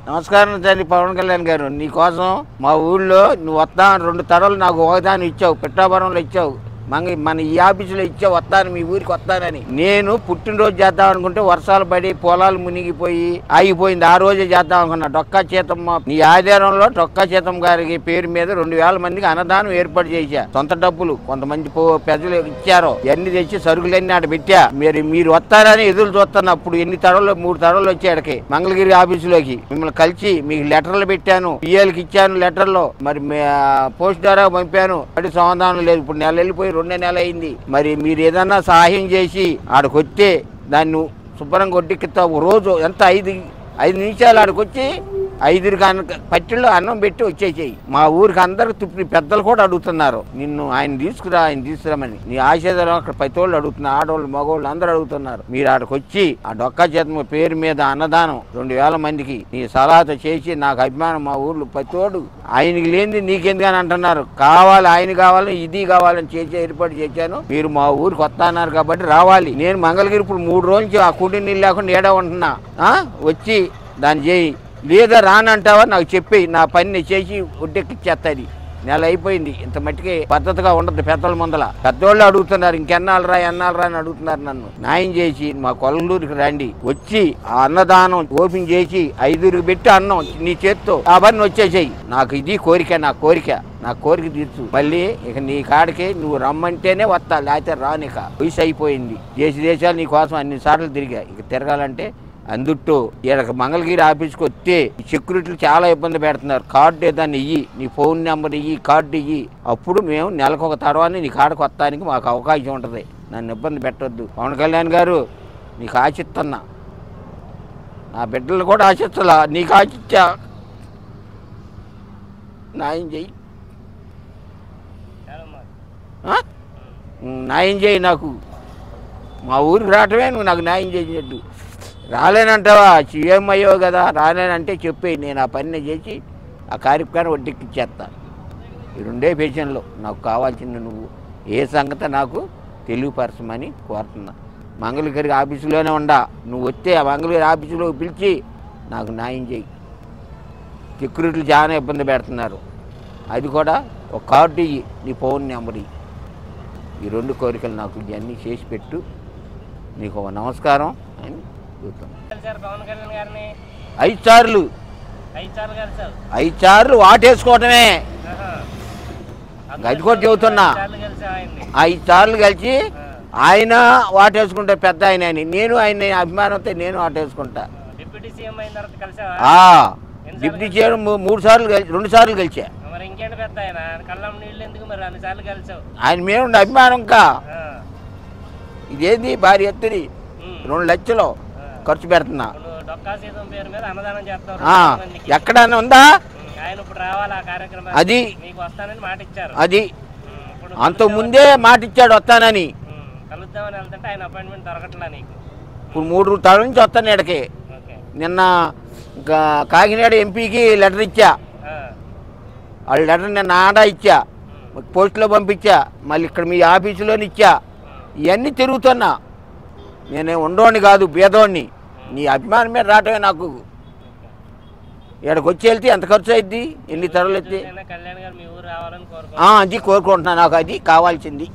నమస్కారం తల్లి పవన్ కళ్యాణ్ గారు, నీకోసం మా ఊళ్ళో నువ్వు వస్తా 2 తడలు నాకు ఒకదాని ఇచ్చావు, పిఠాపురంలో ఇచ్చావు, మన ఈ ఆఫీసులో ఇచ్చావు, వస్తాను మీ ఊరికి వస్తానని. నేను పుట్టినరోజు చేద్దాం అనుకుంటే వర్షాలు పడి పొలాలు మునిగిపోయి ఆగిపోయింది. ఆ రోజే చేద్దాం అనుకున్నా. డొక్కా చేతమ్మ నీ ఆధారంలో డొక్కా చేతమ్మ గారికి పేరు మీద 2000 మందికి అన్నదానం ఏర్పాటు చేశా. సొంత డబ్బులు కొంతమంది పెద్దలు ఇచ్చారు. ఇవన్నీ తెచ్చి సరుకులన్నీ ఆడ పెట్టా. మీరు వస్తారని ఎదురు చూస్తున్నా. అప్పుడు 3 తడలు వచ్చాడికి మంగళగిరి ఆఫీసులోకి మిమ్మల్ని కలిసి మీకు లెటర్లు పెట్టాను, పిఎల్కి ఇచ్చాను లెటర్లో, మరి పోస్ట్ ద్వారా పంపాను. అది సమాధానం లేదు. ఇప్పుడు నెల వెళ్ళిపోయి 2 నెలలు అయింది. మరి మీరు ఏదన్నా సహాయం చేసి ఆడకొస్తే దాన్ని శుభ్రంగా కొట్టిస్తావు. రోజు ఎంత 5 నిమిషాలు ఆడకొచ్చి 5 పట్టిల్లో అన్నం పెట్టి వచ్చేసేయి. మా ఊరికి అందరికి తుప్పి పెద్దలు కూడా అడుగుతున్నారు నిన్ను, ఆయన తీసుకురామని. నీ ఆశీర్వాదం అక్కడ ప్రతివాళ్ళు అడుగుతున్నారు, ఆడవాళ్ళు మగవాళ్ళు అందరూ అడుగుతున్నారు. మీరు ఆడకొచ్చి ఆ డొక్కా చేతమ్మ పేరు మీద అన్నదానం 2000 మందికి నీ సలహాతో చేసి నాకు అభిమానం. మా ఊర్లో ప్రతివాడు ఆయనకి లేనిది నీకెందుకని అంటున్నారు. ఆయన కావాలని ఇది కావాలని చేసి ఏర్పాటు చేశాను. మీరు మా ఊరికి వస్తున్నారు కాబట్టి రావాలి. నేను మంగళగిరి ఇప్పుడు 3 రోజులు ఆ కుడి నీళ్ళు లేకుండా ఏడా ఉంటున్నా. వచ్చి దాన్ని చేయి, లేదా రానంటావా నాకు చెప్పి నా పని చేసి ఒడ్డెక్కిచ్చేస్తుంది. నెల అయిపోయింది. ఇంత మట్టికి పద్ధతిగా ఉండదు. పెద్దల ముందల పెద్దోళ్ళు అడుగుతున్నారు, ఎన్నాళ్ళరా అని అడుగుతున్నారు. నన్ను న్యాయం చేసి మా కొల్లూరికి రండి, వచ్చి ఆ అన్నదానం ఓపెన్ చేసి 5 పెట్టి అన్నం నీ చేత్తో అవన్నీ వచ్చేసేయి. నాకు ఇది కోరిక, నా కోరిక తీర్చు. మళ్ళీ ఇక నీ కాడికి నువ్వు రమ్మంటేనే వస్తా, లేకపోతే రానిక. వయసు అయిపోయింది. దేశాలు నీ కోసం అన్ని సార్లు తిరిగా. ఇక తిరగాలంటే అందుట్టు ఇక్కడ మంగళగిరి ఆఫీస్కి వస్తే సెక్యూరిటీలు చాలా ఇబ్బంది పెడుతున్నారు. కార్డు ఏదాన్ని ఇయ్యి, నీ ఫోన్ నెంబర్ ఇయ్యి, కార్డు ఇయ్యి, అప్పుడు మేము నెలకు ఒక తర్వాత నీ కాడికి వస్తానికి మాకు అవకాశం ఉంటుంది. నన్ను ఇబ్బంది పెట్టొద్దు. పవన్ కళ్యాణ్ గారు, నీకు ఆశిస్తున్నా, నా బిడ్డలు కూడా ఆశిస్తలా, నీకు ఆశిచ్చా. న్యాయం చెయ్యి, న్యాయం చేయి. నాకు మా ఊరికి రావటమే నువ్వు నాకు న్యాయం చేసినట్టు. రాలేనంటావా, సీఎం అయ్యావు కదా, రాలేనంటే చెప్పి నేను ఆ పని చేసి ఆ కార్యక్రమాన్ని వడ్డెక్కిచ్చేస్తా. ఈ 2 పేషన్లో నాకు కావాల్సింది నువ్వు ఏ సంగతి నాకు తెలియపరచమని కోరుతున్నా. మంగళగిరి ఆఫీసులోనే ఉండా. నువ్వు వస్తే ఆ మంగళగిరి ఆఫీసులో పిలిచి నాకు న్యాయం చేయి. సెక్యూరిటీలు చాలా ఇబ్బంది పెడుతున్నారు. అది కూడా ఒక కార్డు ఇయ్యి, నీ ఫోన్ నెంబర్ ఇయ్యి. ఈ 2 కోరికలు నాకు ఇవన్నీ చేసి పెట్టు. నీకు ఒక నమస్కారం అని 5 సార్లు వాటేసుకోవటమే. అది కూడా చెబుతున్నా. 5 సార్లు కలిసి ఆయన వాటేసుకుంటా, పెద్ద ఆయన అని. నేను ఆయన అభిమానంతో నేను వాటేసుకుంటా. డిప్యూటీ సీఎం 2 సార్లు కలిసా. ఆయన మేము అభిమానం. ఇదేంది భారీ ఎత్తుని 2 లక్షలు ఖర్చు పెడుతున్నా. ఎక్కడన్నా ఉందా? అది అంతకుముందే మాట ఇచ్చాడు వస్తానని. ఇప్పుడు 3 తడల నుంచి వస్తాను ఇక్కడికి. నిన్న కాకినాడ ఎంపీకి లెటర్ ఇచ్చా. వాళ్ళ లెటర్ నిన్న ఆడా ఇచ్చా, పోస్టులో పంపించా, మళ్ళీ ఇక్కడ మీ ఆఫీసులోని ఇచ్చా. ఇవన్నీ తిరుగుతున్నా. నేనే ఉండోని కాదు, బేదోడిని. నీ అభిమానం మీద రావటమే నాకు. ఇక్కడికి వచ్చి వెళ్తే ఎంత ఖర్చు అయింది, ఎన్ని తరలు ఎత్తి అది కోరుకుంటున్నా. నాకు అది కావాల్సింది.